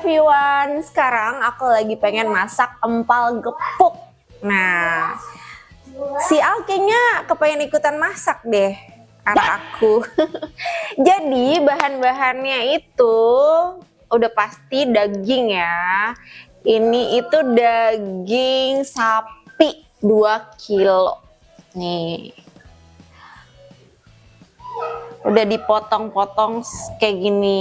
everyone, sekarang aku lagi pengen masak empal gepuk. Nah, si Al kayaknya kepengen ikutan masak deh, anak aku. Jadi bahan-bahannya itu udah pasti daging ya. Ini itu daging sapi 2 kilo. Nih. Udah dipotong-potong kayak gini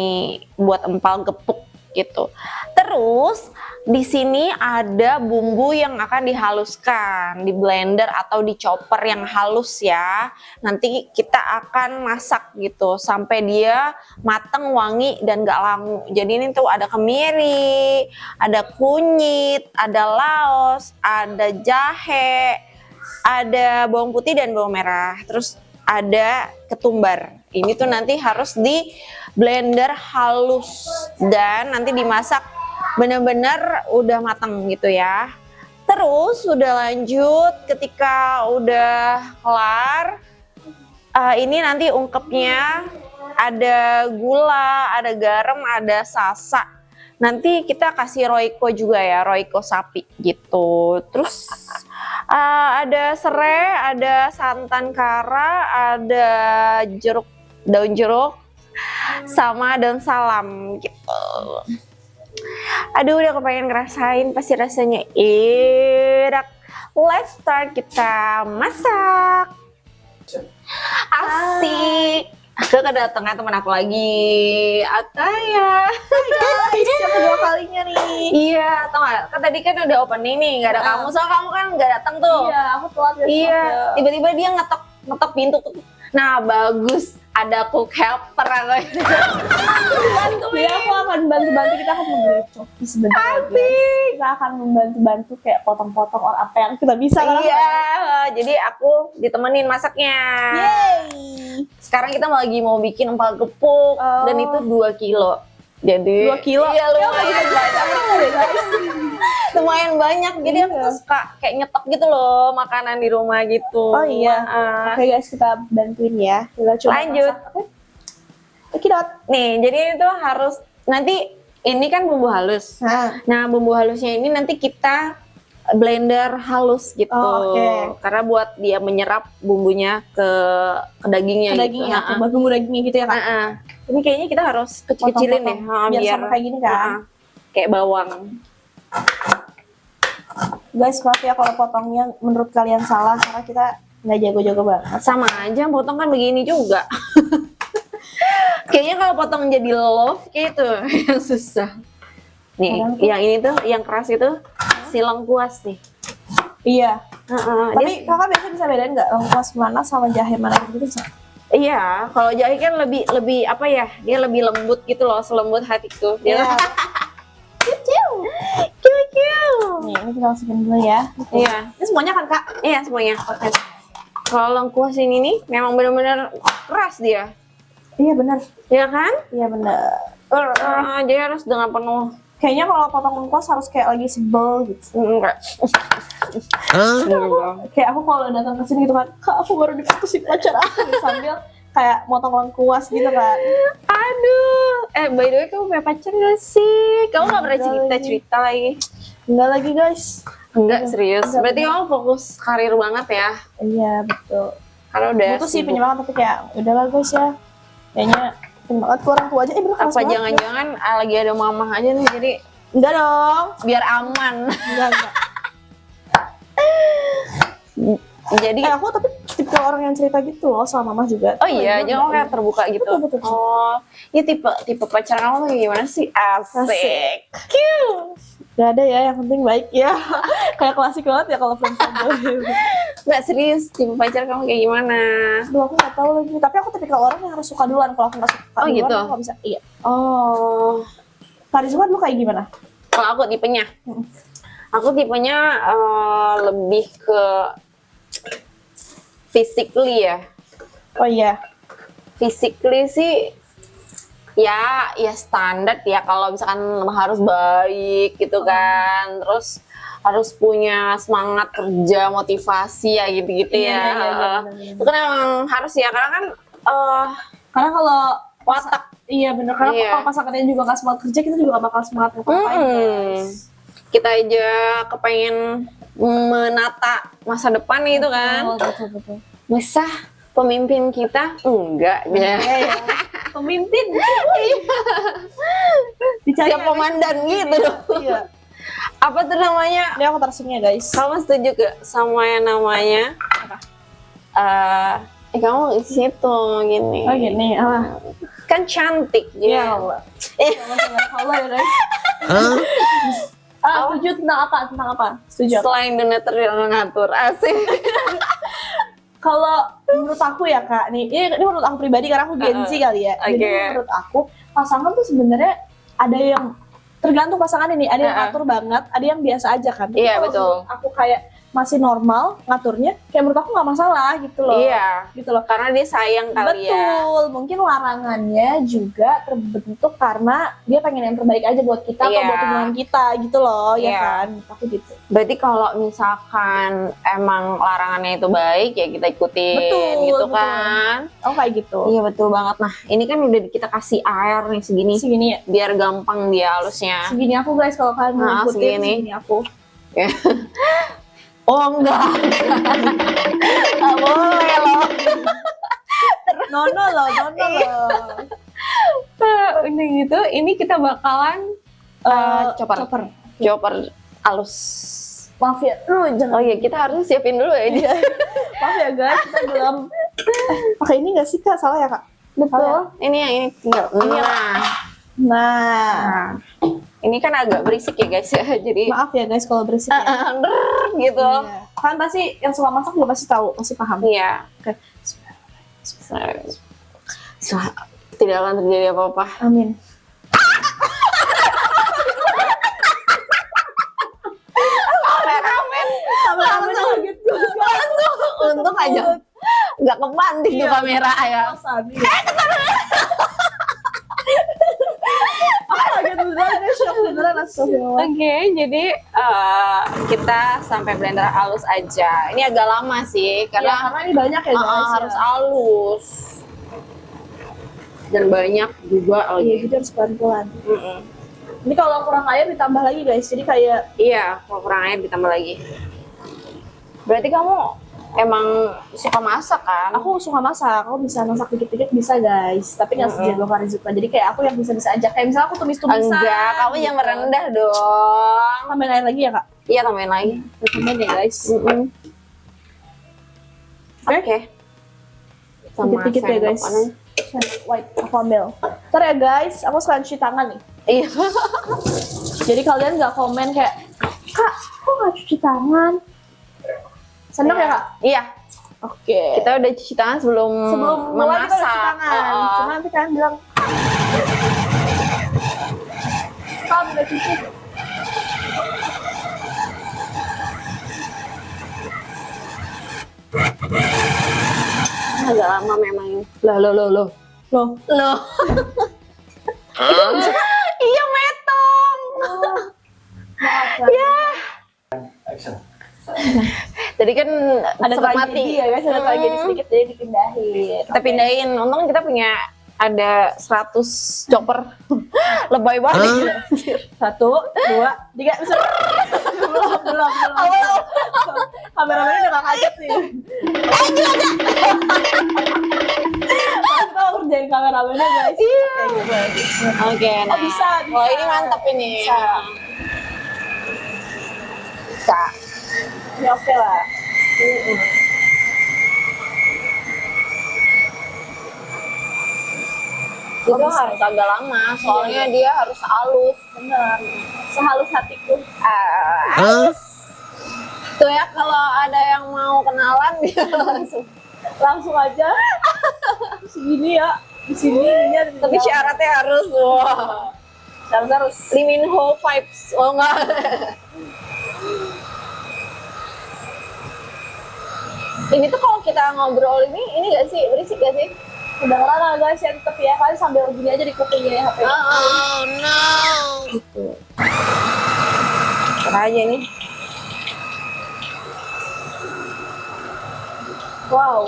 buat empal gepuk gitu. Terus di sini ada bumbu yang akan dihaluskan di blender atau di chopper yang halus ya. Nanti kita akan masak gitu sampai dia mateng, wangi dan gak langu. Jadi ini tuh ada kemiri, ada kunyit, ada laos, ada jahe, ada bawang putih dan bawang merah. Terus ada ketumbar. Ini tuh nanti harus di blender halus dan nanti dimasak benar-benar udah matang gitu ya. Terus udah lanjut ketika udah kelar, ini nanti ungkepnya ada gula, ada garam, ada sasa. Nanti kita kasih roiko juga ya, roiko sapi gitu. Terus ada serai, ada santan kara, ada daun jeruk, sama daun salam gitu. Aduh, udah kepengen ngerasain, pasti rasanya enak. Let's start, kita masak. Asik. Aku kedatangan teman aku lagi, Ataya. Yang kedua kalinya nih. Iya, tau gak? Kan tadi kan udah opening nih, gak ada kamu. Soalnya kamu kan gak datang tuh. Iya, aku telat ya. Iya, tiba-tiba dia ngetok pintu tuh. Nah, bagus. Ada cook helper aku. Jadi aku akan bantu-bantu, kita akan memberi coki sebentar. Asik. Kita akan membantu-bantu kayak potong-potong or apa yang kita bisa. Iya, jadi aku ditemenin masaknya. Yeay. Sekarang kita lagi mau bikin empal gepuk dan itu 2 kilo. Jadi 2 kilo? Iya, lumayan banyak. Lumayan banyak. Jadi aku tuh suka kayak nyetok gitu loh makanan di rumah gitu. Oh iya. Oke guys, kita bantuin ya. Kita coba Lanjut. Oke, Dot. Nih, jadi itu harus nanti ini kan bumbu halus. Nah, bumbu halusnya ini nanti kita blender halus gitu. Oke. Karena buat dia menyerap bumbunya ke dagingnya. Ke dagingnya, gitu. buat bumbu dagingnya gitu ya, Kak. Ini kayaknya kita harus kecil-kecilin deh, biar sama kayak gini kan. Kayak bawang. Guys, maaf ya kalau potongnya menurut kalian salah karena kita nggak jago-jago banget. Sama aja, potong kan begini juga. Kayaknya kalau potong jadi love kayak itu yang susah. Nih, yang ini tuh, yang keras itu si lengkuas nih. Iya. Tapi dia, kakak biasa bisa bedain nggak lengkuas mana sama jahe mana gitu bisa? Iya, kalau jahe kan lebih apa ya? Dia lebih lembut gitu loh, selembut hatiku. Dia Kiu. Nih, ini kita masukin dulu ya. Iya. Ini semuanya kan, Kak? Iya, semuanya. Kalau lengkuas ini nih memang benar-benar keras dia. Iya benar. Iya kan? Iya benar. Jadi harus dengan penuh. Kayaknya kalau potong lengkuas harus kayak lagi sebel gitu. Enggak. Kayak aku kalau datang ke sini gitu kan, Kak, aku baru diputusin pacar aku sambil kayak motong lengkuas gitu kan. Aduh. By the way, kamu punya pacar gak sih? Kamu gak pernah cerita lagi? Enggak lagi, guys. Enggak, serius. Berarti kamu fokus karir banget ya? Iya, betul. Karena udah butuh sih penyemangat, tapi kayak udahlah guys ya. Kayaknya penyemangat ke orang tua aja. Apa jangan-jangan lagi ada mamah aja nih, jadi enggak dong. Biar aman. Enggak. Jadi aku tapi tipe orang yang cerita gitu loh sama mama juga. Oh iya, jangan kayak terbuka gitu. Betul. Oh, ya tipe pacar kamu kayak gimana sih? Asik. Cute. Gak ada ya, yang penting baik ya. Kayak klasik banget ya kalau friendzone. Nggak, serius, tipe pacar kamu kayak gimana? Aduh, aku nggak tahu lagi. Tapi aku tipikal orang yang harus suka duluan. Kalau aku nggak suka duluan, gitu? aku nggak bisa. Iya. Oh. Karisma dulu kayak gimana? Kalau aku tipenya, lebih ke physically ya. Oh iya. Physically sih ya standar ya, kalau misalkan harus baik gitu kan, terus harus punya semangat kerja, motivasi ya gitu-gitu ya. Iya. Itu kan emang harus ya, karena kan Karena kalau Iya bener, karena Iya. kalau pasangannya juga gak semangat kerja, kita juga gak bakal semangat ngapain guys. Kita aja kepengen menata masa depan gitu kan. Betul. Masa pemimpin kita enggak ya. Iya. Pemimpin. Dicari Siap komandan gitu loh. Iya. Apa tuh namanya? Ini aku taruh guys. Kamu setuju gak sama yang namanya? Kamu di situ gini. Oh gini, apa? Kan cantik Ya ya. Allah. Allah ya guys. Setuju tentang apa? Tentang apa? Setuju. Selain donatur yang ngatur, asik. Kalau menurut aku ya kak, ini menurut aku pribadi karena aku Gen Z kali ya. Jadi Oke. menurut aku pasangan tuh sebenarnya ada yang tergantung pasangan ini, ada yang ngatur banget, ada yang biasa aja kan. Tapi Iya, kalau betul. menurut aku kayak masih normal ngaturnya, kayak menurut aku nggak masalah gitu loh. Iya. Gitu loh. Karena dia sayang kali ya. Betul, mungkin larangannya juga terbentuk karena dia pengen yang terbaik aja buat kita atau Iya. buat hubungan kita gitu loh, ya Iya. kan? Aku gitu. Berarti kalau misalkan emang larangannya itu baik ya kita ikutin Betul, gitu betul. kan. Oh kayak gitu. Iya betul banget. Nah ini kan udah kita kasih air nih segini. Segini ya. Biar gampang dia halusnya. Segini aku guys, kalau kalian mau Nah, ikutin segini. segini aku. Oh enggak. Nggak boleh loh. Nono loh. Ini gitu. Ini kita bakalan chopper halus. Maaf ya, jangan. Oh iya kita harus siapin dulu ya. Iya. Maaf ya guys, kita belum. Pakai ini nggak sih kak? Salah ya kak? Betul. Ini yang ini tinggal. Ini yang- Nah, Nah, ini kan agak berisik ya guys ya. Jadi maaf ya guys kalau berisik ya. gitu. Iya. Kan pasti yang suka masak juga pasti tahu, pasti paham. Iya. Oke. Tidak akan terjadi apa-apa. Amin. Kameramen. Kameramen kaget juga. Untung aja nggak kebanting tuh Iya. kamera ya. Aku kaget beneran, guys. Shock beneran, astagfirullah. Oke, jadi kita sampai blender halus aja. Ini agak lama sih Iya, karena karena ini banyak ya guys. harus halus dan banyak juga Iya, lagi. jadi harus pelan-pelan. Mm-mm. Ini kalau kurang air ditambah lagi guys. Jadi kayak Iya, kalau kurang air ditambah lagi. Berarti kamu emang suka masak kan? aku suka masak, aku bisa masak dikit-dikit bisa guys. Tapi nggak sejago Farizuka. Jadi kayak aku yang bisa-bisa aja. Kayak misalnya aku tumis-tumisan. Enggak, kamu yang gitu. merendah dong. Tambahin air lagi ya kak? Iya, tambahin lagi. Tambahin ya guys. Mm-mm. Oke. Sama Dikit-dikit ya guys. sendok White, aku ambil. Ntar ya guys, aku sekalian cuci tangan nih. Iya. Jadi kalian nggak komen kayak, kak, kok nggak cuci tangan? Sendok ya kak? Iya. Oke. Kita udah cuci tangan sebelum mulai kita udah memasak. cuci tangan. Oh. Cuma nanti kalian bilang, kak udah cuci. Agak lama memang. Loh. Loh, Iya, metong. ya. Tadi kan Ada sempat tragedi ya guys, ada tragedi sedikit jadi dipindahin. Kita pindahin. Untung kita punya ada 100 chopper. Lebay banget. Satu, dua, tiga, bisa. belum. Kameramennya udah gak kaget nih. Kita kerjain kameramennya guys. Iya. Kayak gitu. Oke, nah. bisa. Oh, ini mantap ini. Bisa. Bisa. Ya oke lah. Itu harus agak lama, soalnya dia harus halus. Bener. Sehalus hatiku. Tuh ya, kalau ada yang mau kenalan dia Langsung aja. Segini ya. Di sini ini ada di tapi dalam. syaratnya harus wah. Syaratnya harus. Lee Min Ho vibes. Oh enggak. Ini tuh kalau kita ngobrol ini gak sih berisik gak sih? Kedengeran lah guys ya tetep ya. Kalian sambil gini aja di kupingnya ya HP. Oh no. Gitu. Coba aja nih. Wow.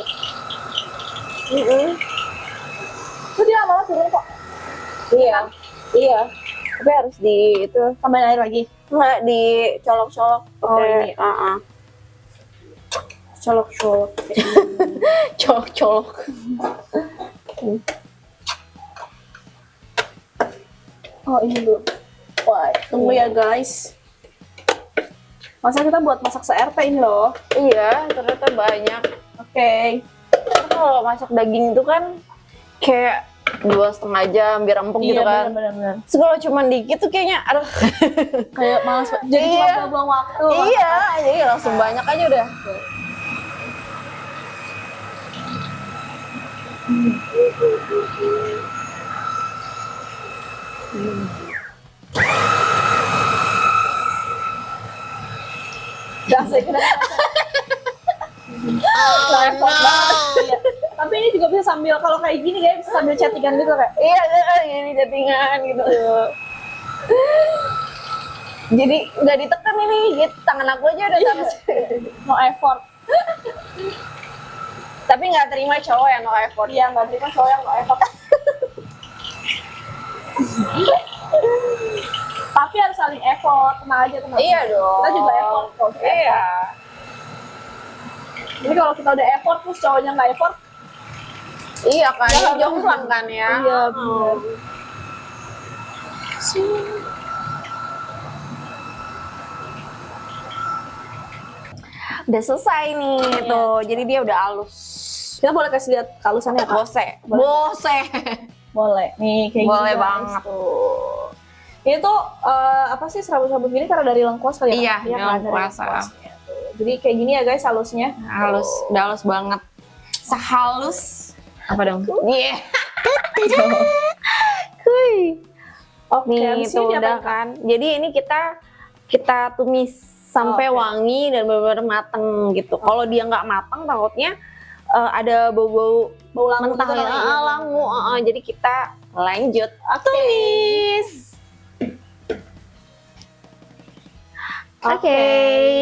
Itu dia lama turun kok. Iya, iya. Tapi harus di itu Tambahin air lagi. nggak dicolok-colok. Oh, ini. Colok-colok. Colok-colok. Oh, ini dulu. Wah, tunggu ya guys. Masa kita buat masak se-RT ini loh. Iya, ternyata banyak. Oke. Kan kalau masak daging itu kan kayak 2,5 jam biar empuk gitu kan. benar. Terus kalau cuma dikit tuh kayaknya aduh. Kayak malas. Jadi Iya. cuma buang waktu. Iya, jadi langsung banyak aja udah. Udah asik. Repot banget. Iya. Tapi ini juga bisa sambil kalau kayak gini guys, bisa sambil chattingan gitu kayak. Iya, gini chattingan gitu. Jadi nggak ditekan ini, gitu. Tangan aku aja udah taruh. No effort. Tapi nggak terima cowok yang no effort. Iya, nggak terima cowok yang no effort. Tapi harus saling effort, tenang aja tenang. Iya dong. Kita juga effort kok. Iya. Jadi kalau kita udah effort terus cowoknya nggak effort, Iya kan, Ya, jomplang kan ya. iya benar. Udah selesai nih tuh. Jadi dia udah halus. Kita boleh kasih lihat kalusannya Kak? Bose. Boleh. Bose. Boleh. Nih kayak Boleh gini, guys. banget. Tuh. Ini tuh apa sih serabut-serabut gini karena dari lengkuas kali ya? Iya, Kak? dari Dari lengkuas, lengkuasnya tuh. Jadi kayak gini ya guys halusnya. Halus, udah halus banget. Sehalus apa dong? Iya. Kuy. Oke, Nih habis itu ini udah diapain, Kak? kan. Jadi ini kita tumis sampai Oke. wangi dan benar-benar mateng gitu. Kalau dia nggak mateng takutnya ada bau-bau Bau langu mentah gitu ya, kali ya. langu. Jadi kita lanjut Oke. tumis. Oke,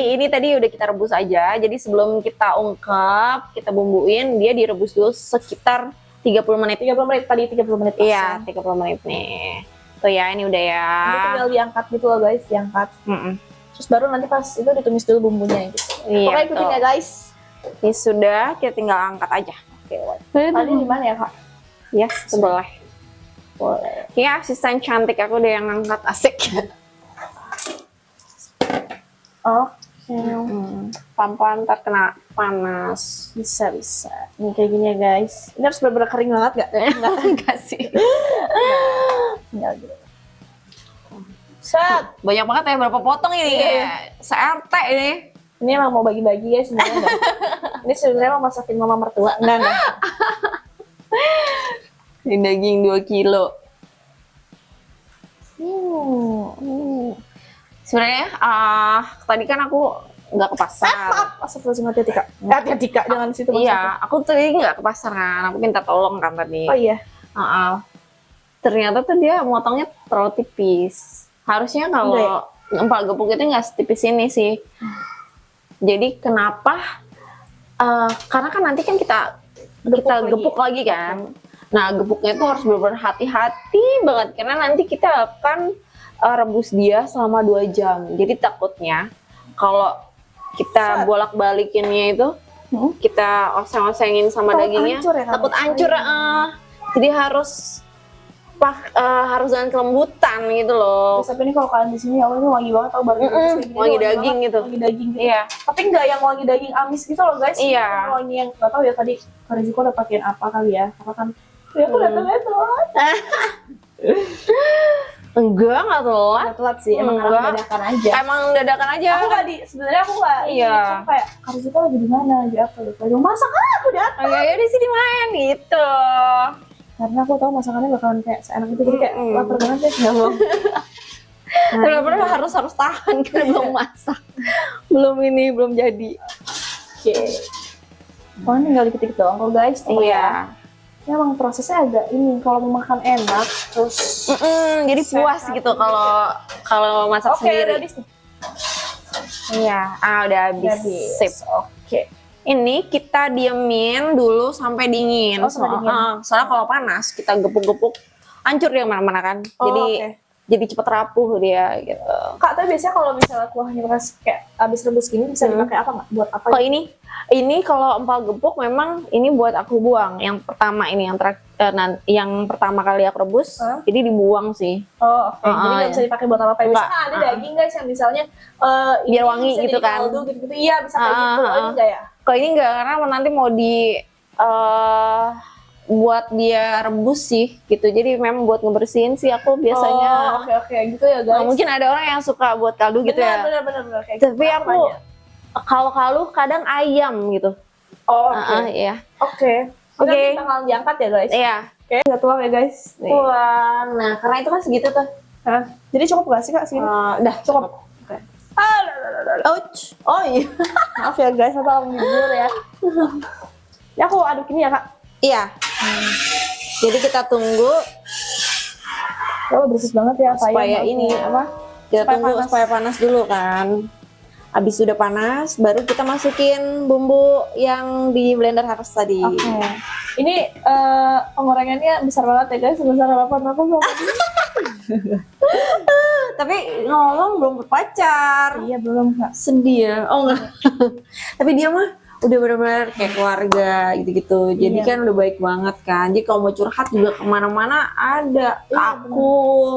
ini tadi udah kita rebus aja. Jadi sebelum kita ungkep, kita bumbuin, dia direbus dulu sekitar 30 menit. 30 menit tadi 30 menit Iya, pasang. 30 menit nih. Tuh ya, ini udah ya. Ini tinggal diangkat gitu loh guys, diangkat. Mm-mm. Terus baru nanti pas itu ditumis dulu bumbunya gitu. Iya, Pokoknya ikutin betul. ya guys. Ini sudah, kita tinggal angkat aja. Oke, tadi di mana ya Kak? Yes, boleh. Boleh. Kayaknya asisten cantik aku deh yang angkat, asik. Oke. Pelan-pelan ntar kena panas. Bisa. Ini kayak gini ya guys. Ini harus benar-benar kering banget gak? Enggak. Enggak sih. Tinggal gitu. Set. Banyak banget ya, berapa potong ini? Iya. Se-RT ini. Ini emang mau bagi-bagi ya sebenarnya. Ini sebenarnya mau masakin mama mertua. Enggak. Ini daging 2 kilo. Sebenarnya tadi kan aku nggak ke pasar. Astagfirullahaladzim, hati-hati Kak. Hati-hati Kak, jangan situ masuk. Iya, aku tadi nggak ke pasar kan. Aku minta tolong kan tadi. Oh iya. Ternyata tuh dia motongnya terlalu tipis. Harusnya kalau empal gepuk itu nggak setipis ini sih. Jadi kenapa? Karena kan nanti kan kita gepuk lagi kan. Nah, gepuknya itu harus benar-benar hati-hati banget karena nanti kita akan rebus dia selama 2 jam. Jadi takutnya kalau kita bolak-balikinnya itu kita oseng-osengin sama Takut dagingnya, hancur ya, Kak? takut hancur. Jadi harus dengan kelembutan gitu loh. Terus tapi ini kalau kalian di sini awalnya ini wangi banget tau baru Wangi daging gitu. Wangi daging gitu. Iya. Tapi nggak yang wangi daging amis gitu loh guys. Iya. Ini wangi yang nggak tahu ya tadi Kak Riziko udah pakein apa kali ya? Apa kan? Ya aku udah telat. Enggak telat. Udah telat sih. Emang Enggak. harus dadakan aja. Emang dadakan aja. Aku nggak sebenarnya aku nggak. Iya. Cuma kayak Kak Riziko lagi di mana? Lagi apa? Lagi masak aku datang. Ya di sini main gitu. Karena aku tahu masakannya bakalan kayak seenak itu jadi kayak lapar banget ya nggak mau. Benar-benar harus tahan karena belum masak. belum jadi. Oke. Pokoknya tinggal dikit-dikit doang kok guys. Iya. Ya, emang prosesnya agak ini kalau mau makan enak terus. Jadi puas Sehat. gitu kalau masak Oke, udah sendiri. habis nih. Iya, udah habis. Udah habis. Sip. Oke. Ini kita diemin dulu sampai dingin. Oh, sampai dingin. Soalnya kalau panas kita gepuk-gepuk hancur dia mana-mana kan. Oh, Jadi oke. jadi cepet rapuh dia gitu. Kak, tapi biasanya kalau misalnya kuahnya bekas kayak abis rebus gini bisa dipakai apa nggak? Buat apa? Kalau ini kalau empal gepuk memang ini buat aku buang. Yang pertama ini yang pertama kali aku rebus, jadi dibuang sih. Oh, oke. Jadi nggak bisa dipakai buat apa-apa. Biasanya Nggak. ada daging guys yang misalnya Biar ini wangi bisa gitu jadi kan. kaldu gitu-gitu. Iya, bisa kayak gitu. Oh, ini enggak ya? Kalau ini enggak, karena nanti mau buat dia rebus sih gitu. Jadi memang buat ngebersihin sih aku biasanya. Oh, oke gitu ya guys. Mungkin ada orang yang suka buat kaldu gitu ya. Benar kayak Tapi gitu. aku kalau kaldu kadang ayam gitu. Oh, oke. Iya. Oke. Oke. Nanti bakal diangkat ya guys. Iya. Oke, udah tuang ya guys. Nih. Tuang. Nah, karena itu kan segitu tuh. Hah? Jadi cukup gak sih Kak segini? Udah Cukup. Oke. Ouch. Oh iya. Maaf ya guys, tolong jujur ya. Ya aku aduk ini ya Kak. Iya. Jadi kita tunggu Oh, bersih banget ya supaya ini apa? Kita Supaya tunggu panas. supaya panas dulu kan. Habis sudah panas, baru kita masukin bumbu yang di blender harus tadi. Oke. Ini penggorengannya besar banget ya guys, sebesar apapun aku mau. Tapi ngomong belum berpacar. Iya belum Kak. Sedih ya. Oh enggak. Tapi dia mah udah benar-benar kayak keluarga gitu-gitu. Jadi Iya. kan udah baik banget kan. Jadi kalau mau curhat juga kemana-mana ada. Ke Iya, aku,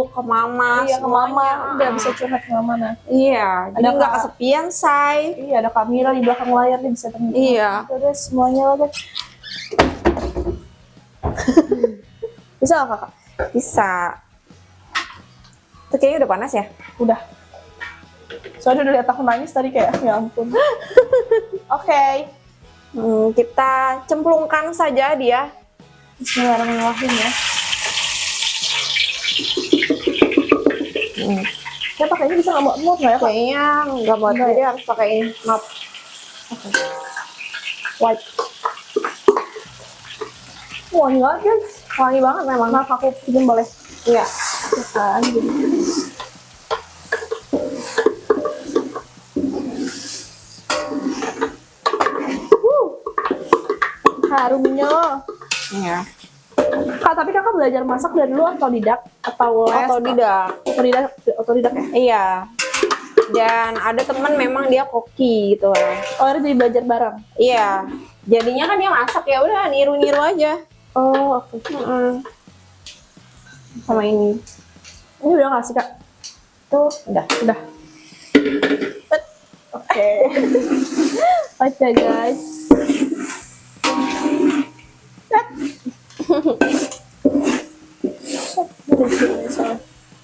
ke mama, Iya ke mama, semuanya. udah bisa curhat kemana-mana. Iya, jadi Ada nggak Kak. kesepian, say. Iya ada Kamila di belakang layar nih bisa temen. Iya. Udah semuanya lah guys. Bisa nggak Kakak? Bisa. Itu kayaknya udah panas ya? Udah. Soalnya udah lihat aku nangis tadi kayak ya ampun. Oke. Kita cemplungkan saja dia. Bismillahirrahmanirrahim ya. Ya pakainya bisa nggak muat nggak ya Kak? Kayaknya nggak buat Nggak jadi harus pakai ini. Maaf. White. Wangi banget guys. Wangi banget memang. Maaf aku bikin boleh. Iya. Kan jadi. Harumnya. Iya. Kak, tapi kakak belajar masak dari dulu atau otodidak atau les? Otodidak ya? Iya. Dan ada temen memang dia koki gitu. Oh, jadi belajar bareng. Iya. Jadinya kan dia masak ya udah niru-niru aja. Oh, oke. Sama ini. Ini udah nggak sih kak? Tuh, udah. Oke. Oke guys.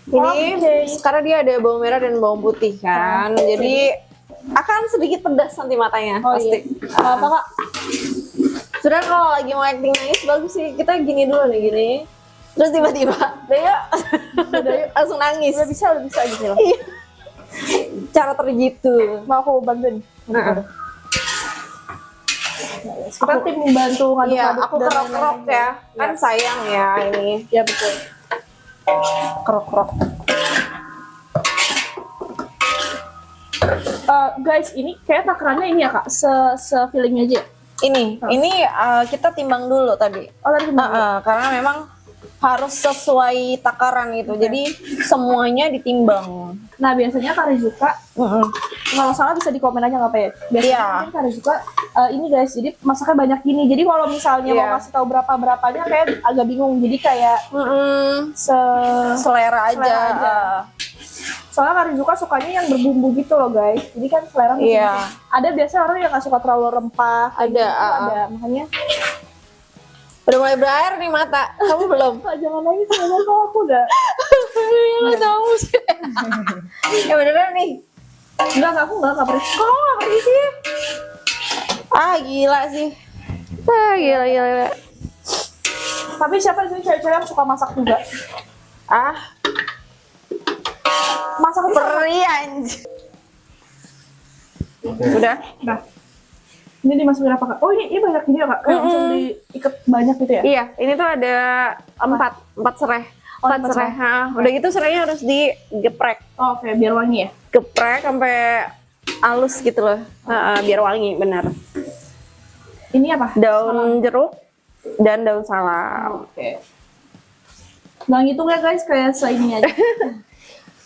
Ini sekarang dia ada bawang merah dan bawang putih kan. Jadi akan sedikit pedas nanti matanya Oh, pasti. iya. Apa kak? Sudah kalau lagi mau acting nangis bagus sih. Kita gini dulu nih gini. Terus tiba-tiba, deh yuk. Langsung nangis. Udah bisa gitu loh. Iya. Cara terjitu. Mau aku bantuin? Nah. Kita tim bantu ngaduk-ngaduk. Iya, aku dan kerok-kerok lain-lain. ya. Kan sayang ya ini. Ya betul. Kerok-kerok. Guys, ini kayak takarannya ini ya kak, se-feelingnya aja. Ini kita timbang dulu tadi. Oh tadi gimana? Karena memang harus sesuai takaran gitu. Jadi semuanya ditimbang. Nah biasanya Kak Rizuka, kalau salah bisa di komen aja nggak apa ya. Biasanya Iya. mungkin Kak Rizuka ini guys, jadi masaknya banyak gini. Jadi kalau misalnya Iya. mau kasih tahu berapanya kayak agak bingung. Jadi kayak Selera aja. Selera aja. Soalnya Kak Rizuka sukanya yang berbumbu gitu loh guys. Jadi kan selera masing-masing. Iya. Ada biasanya orang yang nggak suka terlalu rempah. kayak Ada, gitu, ada. Makanya Udah mulai berair nih mata. Kamu belum? Kak, jangan nangis, nggak apa-apa, aku udah. Nggak tahu sih. Ya beneran nih. Enggak, aku nggak perih. Kok nggak pergi sih? Gila sih. Gila. Tapi siapa di sini cewek-cewek yang suka masak juga? Masak itu sama- Perih anjir. Udah? Nah, ini dimasukin apa kak? Oh ini banyak gini ya kak? Kayak langsung diikat banyak gitu ya? Iya, ini tuh ada empat serai. Oh, Empat empat serai. serai. Udah gitu serainya harus digeprek. Oh, oke, biar wangi ya? Geprek sampai halus gitu loh. Biar wangi, benar. Ini apa? Daun jeruk dan daun salam. Oke. Nggak ngitung ya guys, kayak seini aja.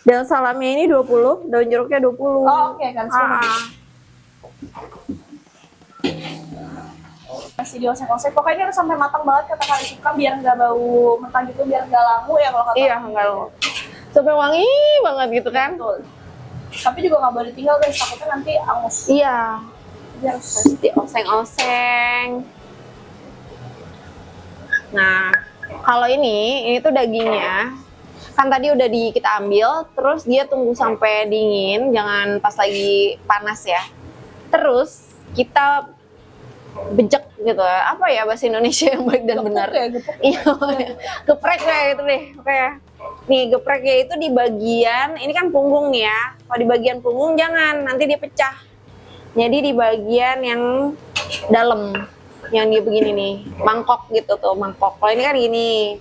Daun salamnya ini 20, daun jeruknya 20. Oh, oke kan. Masih dioseng-oseng. Pokoknya ini harus sampai matang banget kata Kak Suka biar nggak bau mentah gitu, biar nggak langu ya kalau kata. Iya, enggak lo. Sampai wangi banget gitu kan? Betul. Tapi juga nggak boleh ditinggal guys, takutnya nanti angus. Iya. Jadi harus Dioseng-oseng. Nah, kalau ini tuh dagingnya kan tadi udah kita ambil, terus dia tunggu sampai dingin, jangan pas lagi panas ya. Terus kita bejek gitu, apa ya bahasa Indonesia yang baik dan benar? Gepuk. Iya, geprek kayak gitu deh. Oke. Nih gepreknya itu di bagian, ini kan punggung nih ya. Kalau di bagian punggung jangan, nanti dia pecah. Jadi di bagian yang dalam, yang dia begini nih, mangkok gitu tuh, mangkok. Kalau ini kan gini.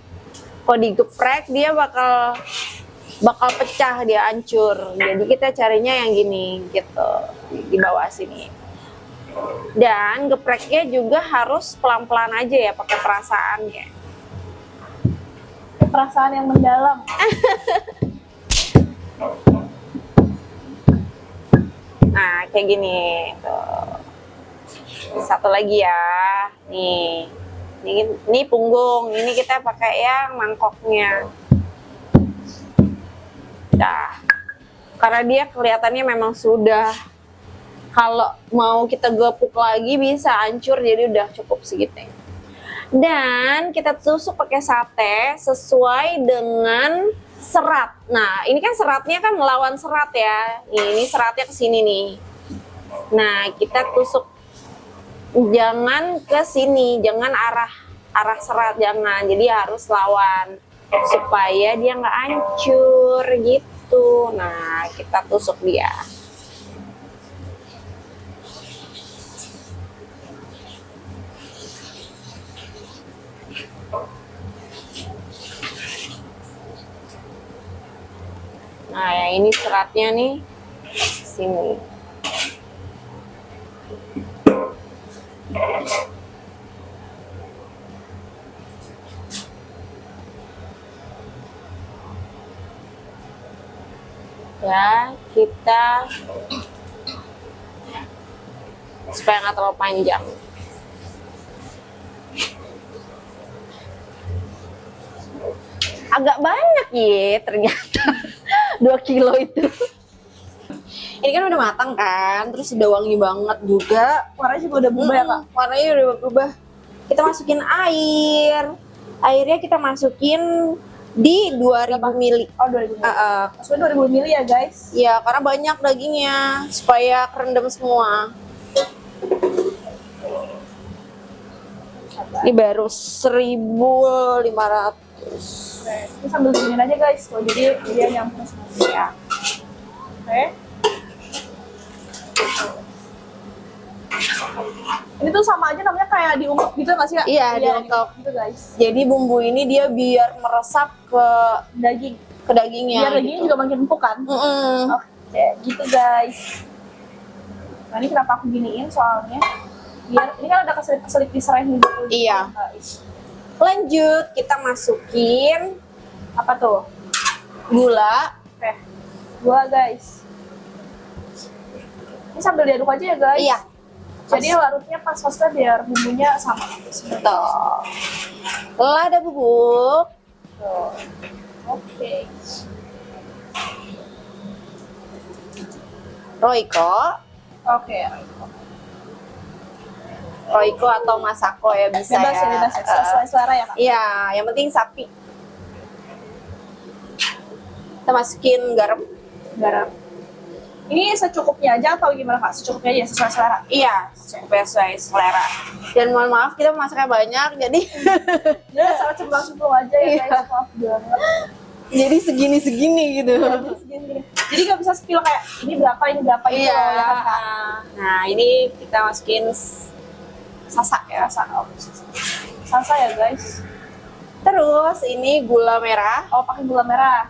Kalau digeprek dia bakal pecah, dia hancur. Jadi kita carinya yang gini gitu, di bawah sini. Dan gepreknya juga harus pelan-pelan aja ya, pakai perasaan ya. Perasaan yang mendalam. Nah, kayak gini tuh. Satu lagi ya. Nih. Ini punggung, ini kita pakai yang mangkoknya. Nah, karena dia kelihatannya memang sudah, kalau mau kita gepuk lagi bisa hancur, jadi udah cukup segitu. Dan kita tusuk pakai sate sesuai dengan serat. Nah, ini kan seratnya kan melawan serat ya. Ini seratnya ke sini nih. Nah, kita tusuk jangan ke sini, jangan arah serat, jangan. Jadi harus lawan supaya dia nggak hancur gitu. Nah, kita tusuk dia. Nah, yang ini seratnya nih sini. Ya, kita supaya nggak terlalu panjang. Agak banyak ya ternyata. 2 kilo itu. Ini kan udah matang kan, terus udah wangi banget juga. Warnanya juga udah berubah ya Kak? Warnanya udah berubah. Kita masukin air. Airnya kita masukin di 2000 ml. Oh, 2000 ml. Maksudnya 2000 ml ya guys? Ya, karena banyak dagingnya, supaya kerendam semua. Ini baru 1.500. Oke, ini sambil dingin aja guys, loh, jadi dia nyampur semua ya. Oke. Ini tuh sama aja namanya kayak diungkep gitu nggak sih Kak? Iya, diungkep gitu guys. Jadi bumbu ini dia biar meresap ke Daging. dagingnya. Biar dagingnya juga makin empuk kan? Oke, gitu guys. Nah ini kenapa aku giniin soalnya biar ini kan ada keselip di serai gitu. Iya. Guys. Lanjut, kita masukin Apa tuh? gula. Oke. Gula guys. Ini sambil diaduk aja ya guys. Iya. Jadi larutnya pas-pasnya biar bumbunya sama. Betul. Lada bubuk. Tuh. Oke. Royco. Oke. Royco atau Masako ya bisa Bebas ya, bebas ya. Sesuai selera ya Kak? Iya, yang penting sapi. Kita masukin garam. Garam. Ini secukupnya aja atau gimana Kak? Secukupnya aja sesuai selera? Iya, sesuai selera. Dan mohon maaf kita masaknya banyak, jadi Jadi salah cemblang-cemplung aja ya Iya. guys. Maaf banget. jadi segini-segini gitu. Jadi segini-segini. Jadi nggak bisa spill kayak ini berapa gitu Iya. loh, ya kan, Kak? Nah, ini kita masukin sasak ya. Salsa ya guys. Terus ini gula merah. Oh pakai gula merah.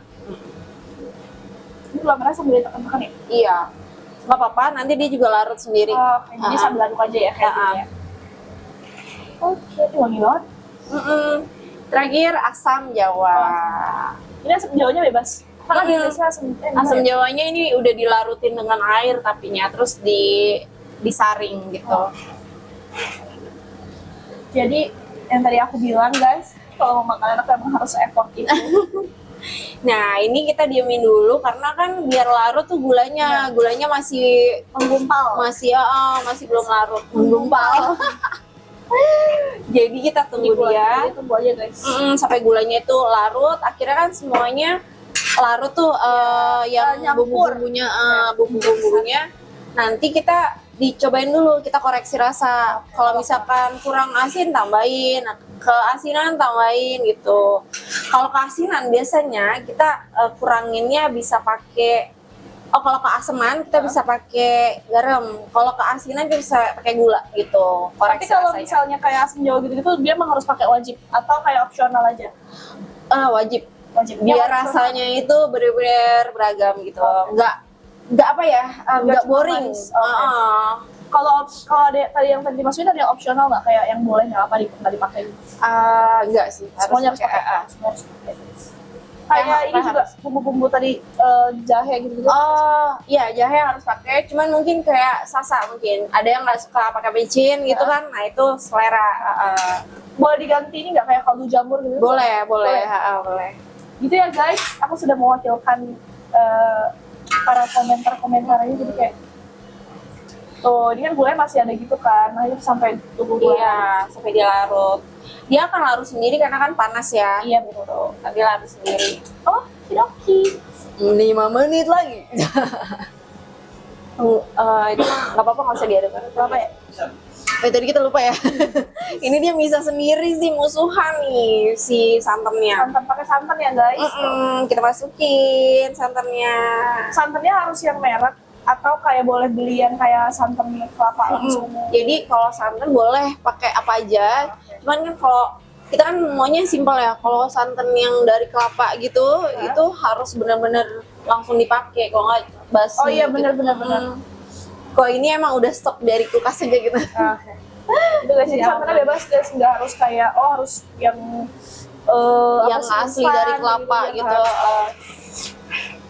Ini gula merah sambil ditekan-tekan ya? Iya. Nggak apa-apa, nanti dia juga larut sendiri. Oh, oke. Jadi sambil aduk aja ya kayak gini ya. Oke, ini wangi banget. Terakhir asam jawa. Ini asam jawanya bebas. Karena biasanya Asam jawanya ini udah dilarutin dengan air tapinya terus disaring gitu. Jadi yang tadi aku bilang guys, kalau mau makan enak emang harus effort itu. Nah, ini kita diemin dulu karena kan biar larut tuh gulanya masih Menggumpal. masih belum larut, menggumpal. Jadi kita tunggu dia. Jadi tunggu aja guys. Sampai gulanya itu larut, akhirnya kan semuanya larut tuh yang Nyampur. bumbu-bumbunya. Nanti kita dicobain dulu, kita koreksi rasa. Kalau misalkan kurang asin tambahin, keasinan tambahin gitu. Kalau keasinan biasanya kita kuranginnya bisa pakai kalau keaseman kita bisa pakai garam. Kalau keasinan kita bisa pakai gula gitu. Tapi Koreksi kalau rasanya. misalnya kayak asam jawa gitu-gitu, dia emang harus pakai wajib atau kayak opsional aja? Wajib. Wajib. Biar Yang opsional. rasanya itu benar-benar beragam gitu. Nggak apa ya? Nggak cuma boring. manis. Kalau tadi yang tadi dimasukin ada yang opsional nggak, kayak yang boleh nggak apa nggak dipakai? Nggak sih. Semuanya harus pakai. Semua harus pakai. Kayak ini juga bumbu-bumbu tadi jahe gitu. Oh, iya jahe harus pakai. Cuman mungkin kayak Sasa mungkin. Ada yang nggak suka pakai micin gitu kan. Nah itu selera. Boleh diganti ini nggak kayak kaldu jamur gitu? Boleh. Boleh. Gitu ya guys. Aku sudah mewakilkan para komentarnya jadi kayak tuh ini kan gulanya masih ada gitu kan. Nah itu sampai tunggu gula. Iya, sampai dia larut. Dia akan larut sendiri karena kan panas ya. Iya betul. Dia larut sendiri. Oh, oke. 5 menit lagi. Itu nggak apa-apa, nggak usah diaduk. Berapa ya? Tadi kita lupa ya. Ini dia bisa sendiri sih, musuhan nih si santannya. Santan, pakai santan ya guys. Kita masukin santannya. Santannya harus yang merek atau kayak boleh belian kayak santan kelapa langsung. Jadi kalau santan boleh pakai apa aja. Cuman kan kalau kita kan maunya simpel ya. Kalau santan yang dari kelapa gitu, itu harus benar-benar langsung dipakai. Kalau nggak basi. Oh iya gitu. benar. Kalau ini emang udah stok dari kulkas aja gitu. Itu guys, jadi santannya bebas guys, nggak harus kayak harus yang yang asli dari kelapa gitu.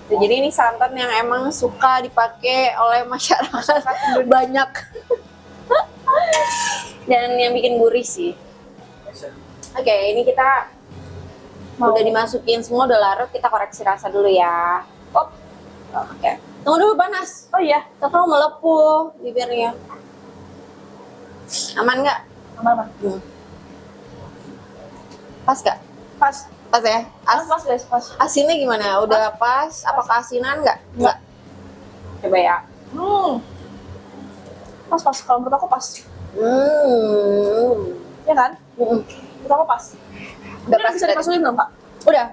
Jadi ini santan yang emang suka dipakai oleh masyarakat banyak. Dan yang bikin gurih sih. Oke, ini kita udah dimasukin semua, udah larut, kita koreksi rasa dulu ya. Oke. Tunggu dulu panas. Oh iya, Kakak melepuh bibirnya. Aman nggak? aman. Pas nggak? Pas Ya? guys, pas. Asinnya gimana? Udah pas? Apa keasinan nggak? Nggak. Coba ya. Pas. Kalau menurut aku pas. Ya kan? Menurut aku pas. Udah Ini pas bisa berarti? dimasukin belum Kak? Udah.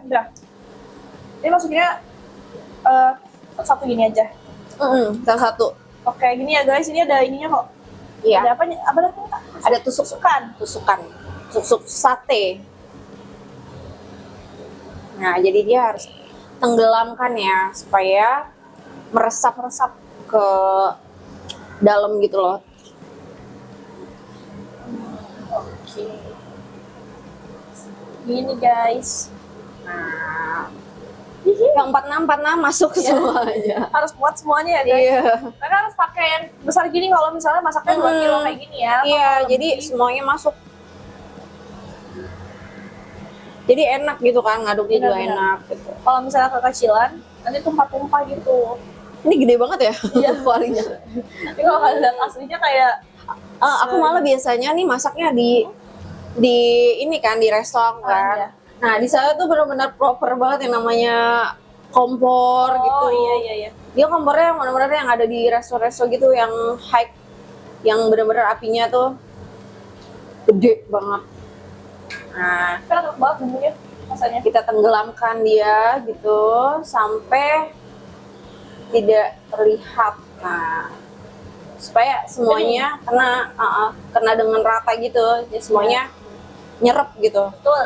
Ini masukinnya satu gini aja. Salah satu. Oke, gini ya guys, ini ada ininya kok. Iya. Ada apanya? Apa namanya? Ada tusukan. Tusuk sate. Nah, jadi dia harus tenggelamkan ya supaya meresap ke dalam gitu loh. Oke. Gini guys. Nah, yang 46 masuk semuanya. Harus buat semuanya ya guys. Iya. Karena harus pakai yang besar gini kalau misalnya masaknya 2 kilo kayak gini ya. Iya, Kalau jadi lebih. semuanya masuk. Jadi enak gitu kan, ngaduknya juga Benar-benar. enak gitu. Kalau misalnya kekecilan, nanti tumpah-tumpah gitu. Ini gede banget ya kualinya. Tapi kalau kalian lihat aslinya kayak Aku malah biasanya nih masaknya di ini kan di restoran kan. iya. Nah, di sana tuh benar-benar proper banget yang namanya kompor gitu. iya. Dia kompornya yang benar-benar yang ada di resto-resto gitu yang high, yang benar-benar apinya tuh gede banget. Nah, Kan enak banget bumbunya rasanya. kita tenggelamkan dia gitu sampai tidak terlihat. Nah, supaya semuanya kena dengan rata gitu, jadi semuanya nyerap gitu. Betul.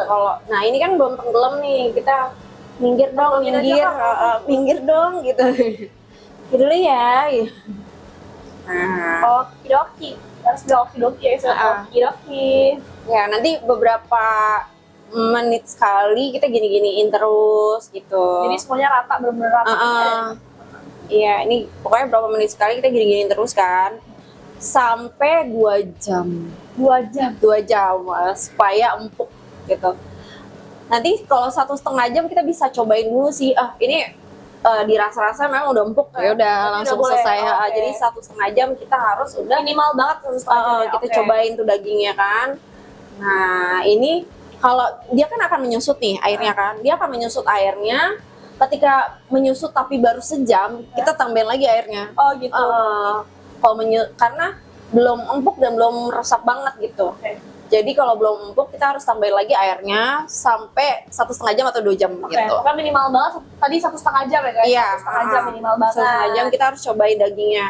Nah ini kan belum tenggelam nih, kita minggir dong, minggir dong gitu. Gitu dulu ya. Nah, Okidoki. Harus bilang okidoki ya, okidoki. ya nanti beberapa menit sekali kita gini-giniin terus gitu. Jadi semuanya rata, bener-bener rata. Iya, ini pokoknya berapa menit sekali kita gini-giniin terus kan. Sampai 2 jam. 2 jam. 2 jam supaya empuk gitu. Nanti kalau 1,5 jam kita bisa cobain dulu sih. Ini dirasa-rasa memang udah empuk. Ya udah langsung boleh. selesai. Oke. Jadi 1,5 jam kita harus udah Minimal banget 1,5 jam. Ya. kita Oke. cobain tuh dagingnya kan. Nah, ini kalau dia kan akan menyusut nih airnya kan. Dia akan menyusut airnya. Ketika menyusut tapi baru sejam, kita tambahin lagi airnya. Oh gitu. Kalau karena belum empuk dan belum resap banget gitu. Oke. Jadi kalau belum empuk kita harus tambahin lagi airnya sampai 1,5 jam atau 2 jam Oke. gitu. Kan minimal banget tadi 1,5 jam ya guys. Iya, 1,5 jam minimal banget. 1,5 jam kita harus cobain dagingnya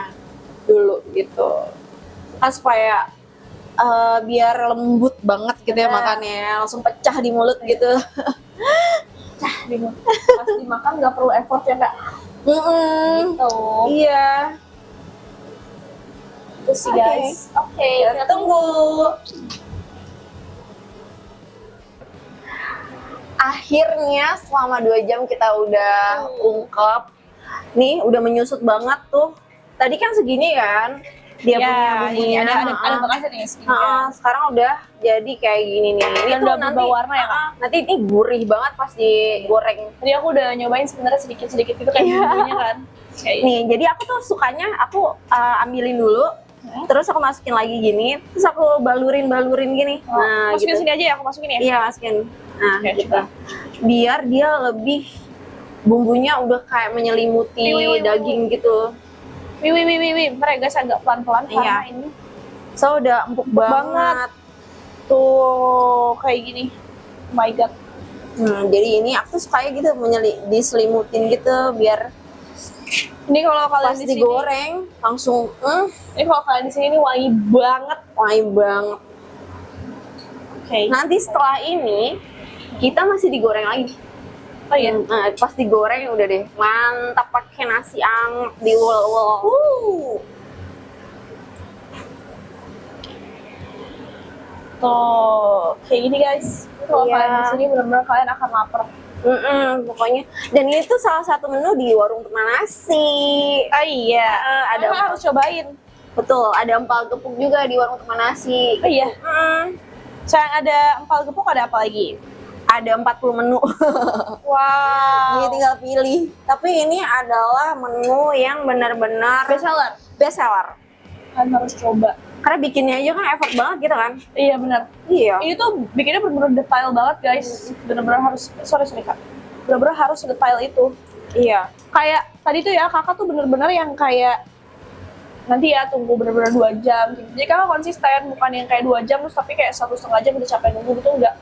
dulu gitu. Kan supaya biar lembut banget gitu ya Benar. makannya, langsung pecah di mulut gitu. Bingung. Pas dimakan nggak perlu effort ya kak. Gitu. Iya. Itu sih Oke. guys. Oke. Kita tunggu. Akhirnya selama 2 jam kita udah ungkep. Nih udah menyusut banget tuh. Tadi kan segini kan dia punya Ya, ini bumbunya. ada bekasnya nih segini. Sekarang udah jadi kayak gini nih. Ini Dan tuh udah berubah warna ya, Kak? nanti ini gurih banget pas digoreng. Tadi aku udah nyobain sebenarnya sedikit-sedikit gitu kayak Iya. bumbunya kan. Kayak Nih, jadi aku tuh sukanya aku ambilin dulu, terus aku masukin lagi gini, terus aku balurin gini. Nah, masukin gitu. sini aja ya, aku masukin ya. Iya, masukin. Nah, Oke, gitu. coba. Biar dia lebih bumbunya udah kayak menyelimuti Wih. daging gitu. Wih. Bentar ya guys, agak pelan-pelan karena Iya. ini So udah empuk banget. banget. tuh kayak gini. Oh my god. Jadi ini aku tuh sukanya gitu diselimutin gitu biar Ini kalau kalian pas di sini, digoreng langsung ini kalau kalian di sini ini wangi banget. wangi banget. Oke. Nanti setelah ini kita masih digoreng lagi. Oh iya. Nah, pas digoreng udah deh mantap pakai nasi anget diulek-ulek. Tuh, kayak gini guys. Kalau Iya. kalian di sini benar-benar kalian akan lapar. Pokoknya dan itu salah satu menu di warung Tukang Nasi. Ah iya. Ada Kalian harus cobain. betul, ada empal gepuk juga di warung Tukang Nasi. Oh iya. Mm, Selain ada empal gepuk ada apa lagi? ada 40 menu. Wow. Jadi tinggal pilih. Tapi ini adalah menu yang benar-benar Best seller. best seller. Kalian harus coba. Karena bikinnya aja kan effort banget gitu kan. Iya benar. Iya. Ini tuh bikinnya benar-benar detail banget guys. Benar-benar harus sorry kak. Benar-benar harus detail itu. Iya. Kayak tadi tuh ya kakak tuh benar-benar yang kayak nanti ya tunggu benar-benar 2 jam. Jadi kakak konsisten, bukan yang kayak 2 jam terus tapi kayak 1,5 jam udah capek nunggu gitu enggak.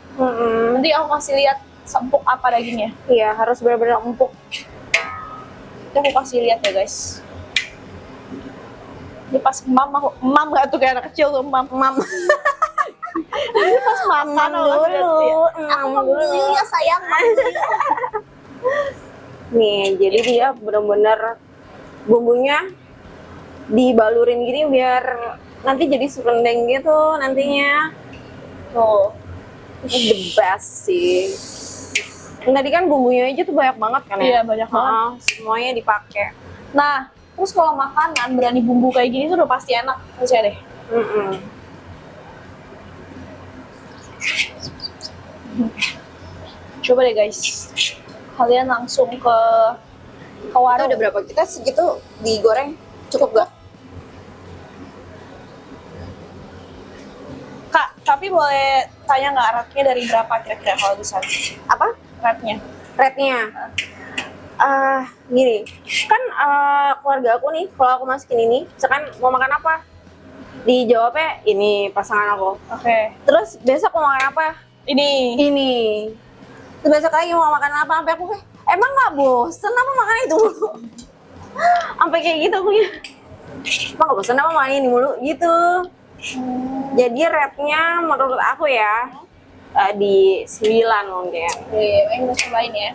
Nanti aku kasih lihat sempuk apa dagingnya. Iya, harus benar-benar empuk. Itu aku kasih lihat ya guys. Ini pas mam gak tuh kayak anak kecil tuh mam. Ini pas makan Mam dulu ya sayang. Nih, jadi dia benar-benar bumbunya dibalurin gini biar nanti jadi serundeng gitu nantinya. Tuh. The best sih. Tadi kan bumbunya aja tuh banyak banget kan ya? Iya, banyak banget. Semuanya dipakai. Nah, terus kalau makanan berani bumbu kayak gini tuh udah pasti enak, percaya deh. Coba deh guys, kalian langsung ke Itu warung. udah berapa? Kita segitu digoreng cukup gak? Kak, tapi boleh tanya nggak rate-nya dari berapa kira-kira kalau di sana? Apa? Rate-nya? Rate-nya? Gini, kan keluarga aku nih, kalau aku masukin ini, misalkan mau makan apa? Dijawabnya ini pasangan aku. Oke. Terus besok mau makan apa? Ini. Ini. Terus besok lagi mau makan apa? Sampai aku kayak, emang nggak bosen apa makan itu mulu? Sampai kayak gitu aku ya. Emang nggak bosen apa makan ini mulu? Gitu. Jadi rate-nya menurut aku ya di 9 mungkin. Oke, kita cobain ya.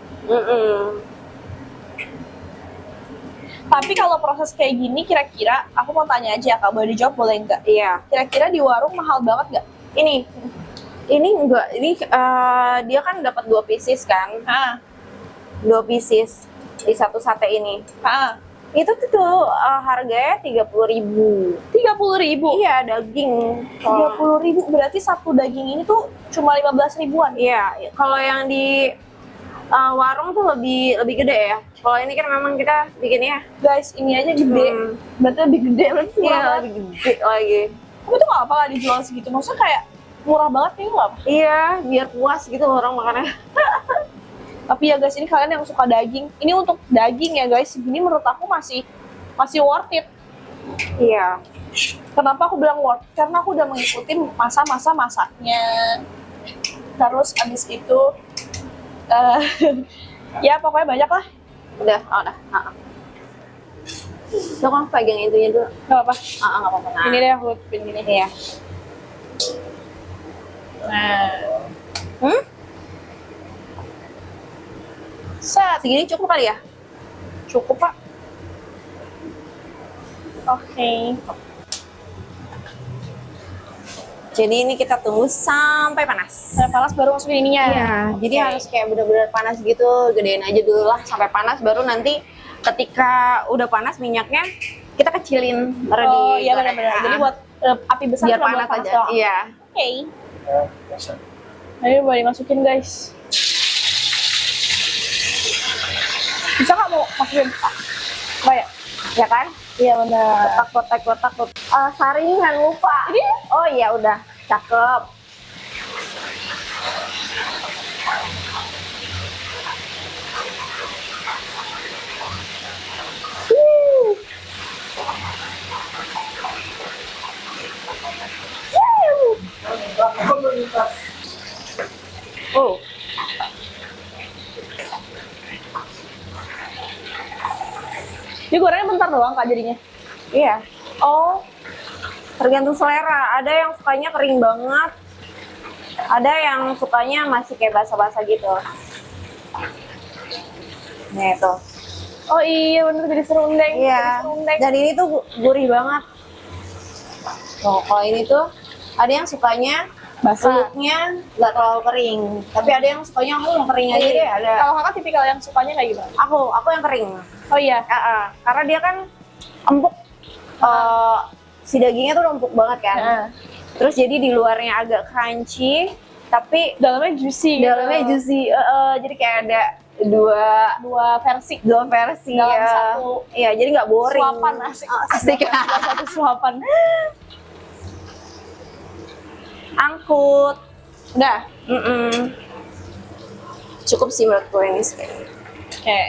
Tapi kalau proses kayak gini kira-kira, aku mau tanya aja ya Kak, boleh dijawab boleh nggak? Iya. Kira-kira di warung mahal banget nggak? Ini Ini enggak, ini dia kan dapat 2 pieces kan, Ah, 2 pieces di satu sate ini. ah. Itu tuh harganya 30.000. 30.000. Iya, daging. 30.000 berarti satu daging ini tuh cuma 15 ribuan. Iya, kalau yang di warung tuh lebih gede ya. Kalau ini kan memang kita bikinnya, Guys, ini aja gede. Berarti lebih gede lagi. iya, lebih gede lagi. Tapi itu nggak apa lah dijual segitu. Maksudnya kayak murah banget kayaknya nggak apa. Iya, biar puas gitu orang makannya. Tapi ya guys, ini kalian yang suka daging, ini untuk daging ya guys. Segini menurut aku masih worth it. Iya. Kenapa aku bilang worth it? Karena aku udah mengikuti masa-masa masaknya. Terus abis itu, ya pokoknya banyak lah. Udah. Lo kan pegang itunya dulu. Gak apa-apa. Nggak apa-apa. Nah. Ini deh aku tutupin gini. Iya. Nah, set. Segini cukup kali ya? Cukup pak. Oke. Jadi ini kita tunggu sampai panas. Nah, panas baru masukin ininya. Iya, jadi Oke. harus kayak benar-benar panas gitu, gedein aja dulu lah sampai panas, baru nanti ketika udah panas minyaknya kita kecilin baru Oh di iya benar-benar. Jadi buat api besar biar cuma panas buat aja. doang. Iya. Oke. Nah, ini boleh dimasukin guys. Bisa nggak mau masukin? Nggak ya? Ya kan? Iya benar. Kotak. Saringan lupa. Ini Oh iya udah, cakep. Oh, dia gorengnya bentar doang kak jadinya. iya. Oh, Tergantung selera. Ada yang sukanya kering banget. Ada yang sukanya masih kayak basah-basah gitu. Nah itu. oh iya bener jadi serundeng. Iya. Jadi serundeng. Dan ini tuh gurih banget. Tuh, kalau ini tuh ada yang sukanya Basah. kulitnya nggak terlalu kering. Tapi ada yang sukanya aku mau kering aja deh. Ada. Kalau kakak tipikal yang sukanya kayak gimana? Aku yang kering. Oh iya. Karena dia kan empuk. Si dagingnya tuh empuk banget kan. Nah, Terus jadi di luarnya agak crunchy, tapi dalamnya juicy. dalamnya gitu. juicy. Jadi kayak ada dua Dua versi. versi Dalam ya. satu Iya, jadi nggak boring. Suapan asik. Asik. Dalam satu suapan. Angkut. Udah. Cukup sih menurutku ini sekali. Oke.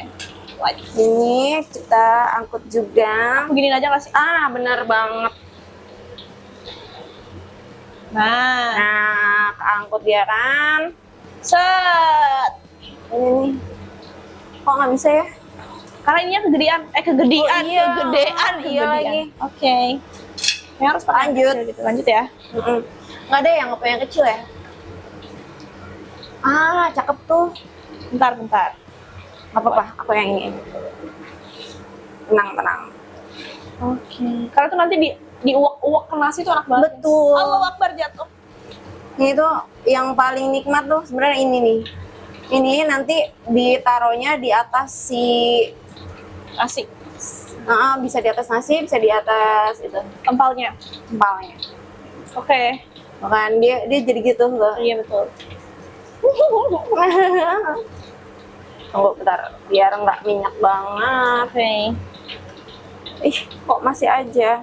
Ini kita angkut juga. Beginiin aja nggak sih? Bener banget. Nah. Nah, keangkut dia kan. Set. Ini nih. Kok nggak bisa ya? Karena ininya kegedean. Kegedean. Oh, iya. Kegedean. Iya lagi. Oke. Ini harus pakai yang Lanjut. kecil gitu. Lanjut ya. Nggak ada yang apa yang kecil ya? Cakep tuh. Bentar. Nggak apa-apa, aku yang ini. Tenang. Oke. Karena tuh nanti diuak-uak ke nasi tuh enak banget. Betul. Allahu Akbar jatuh. Ini tuh yang paling nikmat tuh sebenarnya ini nih. Ini nanti ditaruhnya di atas si Asik. bisa di atas nasi, bisa di atas itu Empalnya. empalnya. Oke. Makan dia jadi gitu loh. Iya betul. Tunggu bentar, biar nggak minyak banget. Oke. Ih, kok masih aja.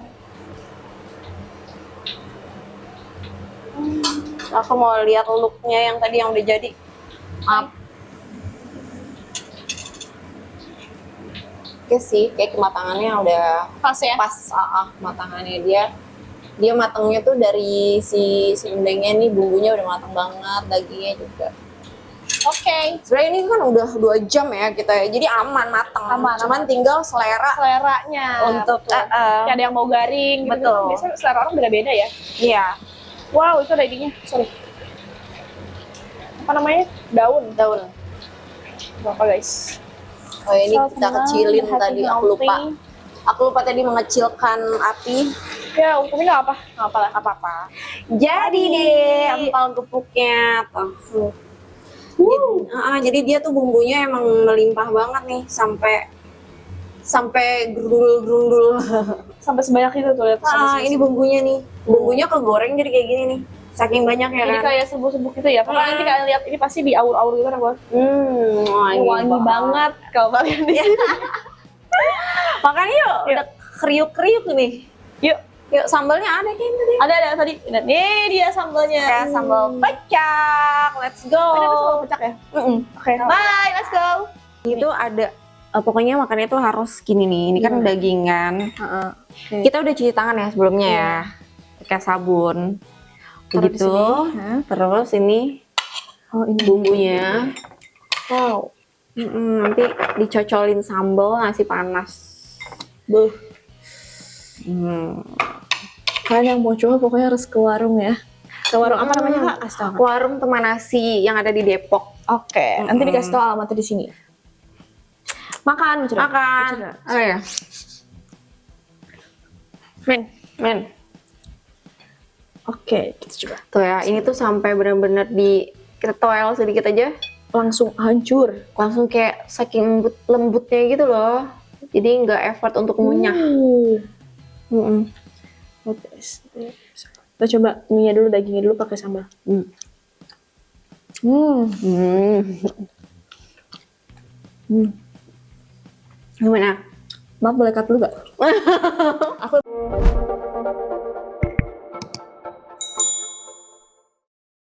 Aku mau lihat looknya yang tadi yang udah jadi. Oke sih, kayak kematangannya udah Pas ya. pas. Kematangannya dia matangnya tuh dari si serundengnya nih, bumbunya udah matang banget, dagingnya juga. Oke. Sebenarnya ini kan udah 2 jam ya kita ya, jadi aman matang. Aman, Cuman tinggal selera Seleranya. untuk betul. Kayak ada yang mau garing. Gitu. Betul. Biasanya selera orang beda-beda ya. iya, Wow, itu ada ininya. Sorry. Apa namanya? Daun. Berapa guys? Oh ini So, kita tenang, kecilin hati-hati tadi, aku lupa. healthy. Aku lupa tadi mengecilkan api. Ya, untungnya nggak apa, nggak apa lah. Apa-apa. Jadi deh empal gepuknya tuh. Jadi dia tuh bumbunya emang melimpah banget nih sampai gerundul-gerundul. Sampai sebanyak itu tuh lihat. Ini bumbunya nih. Bumbunya kegoreng jadi kayak gini nih. Saking banyak ya Ini kan. kayak serbuk-serbuk gitu ya. Pokoknya nanti kalian lihat ini pasti di aur-aur gitu kan gua. Wangi banget kalau kalian di sini. Makanya yuk, udah kriuk-kriuk nih. Yuk, Yuk sambalnya ada kayak tadi. ada tadi. Nih dia sambalnya. Kayak sambal pecak. Let's go. Ada sambal pecak ya? Oke, bye, let's go. Itu ada pokoknya makannya tuh harus gini nih. Ini kan dagingan. Kita udah cuci tangan ya sebelumnya ya. Pakai sabun. Taruh di Begitu. sini. Terus ini Oh, ini bumbunya. wow. Nanti dicocolin sambal nasi panas. Buh. Hmm. Kalian yang mau coba pokoknya harus ke warung ya. Ke warung apa namanya Kak? Kasih tahu. Warung Teman Nasi yang ada di Depok. Oke, nanti dikasih tahu alamatnya di sini. Makan, Makan. Oh ya. Men. Oke, kita coba. Tuh ya, ini tuh sampai benar-benar kita toel sedikit aja, Langsung hancur. langsung kayak saking lembutnya gitu loh. Jadi nggak effort untuk ngunyah. Oke. Kita coba minyak dulu, dagingnya dulu pakai sambal. Gimana? Maaf boleh cut dulu gak? Aku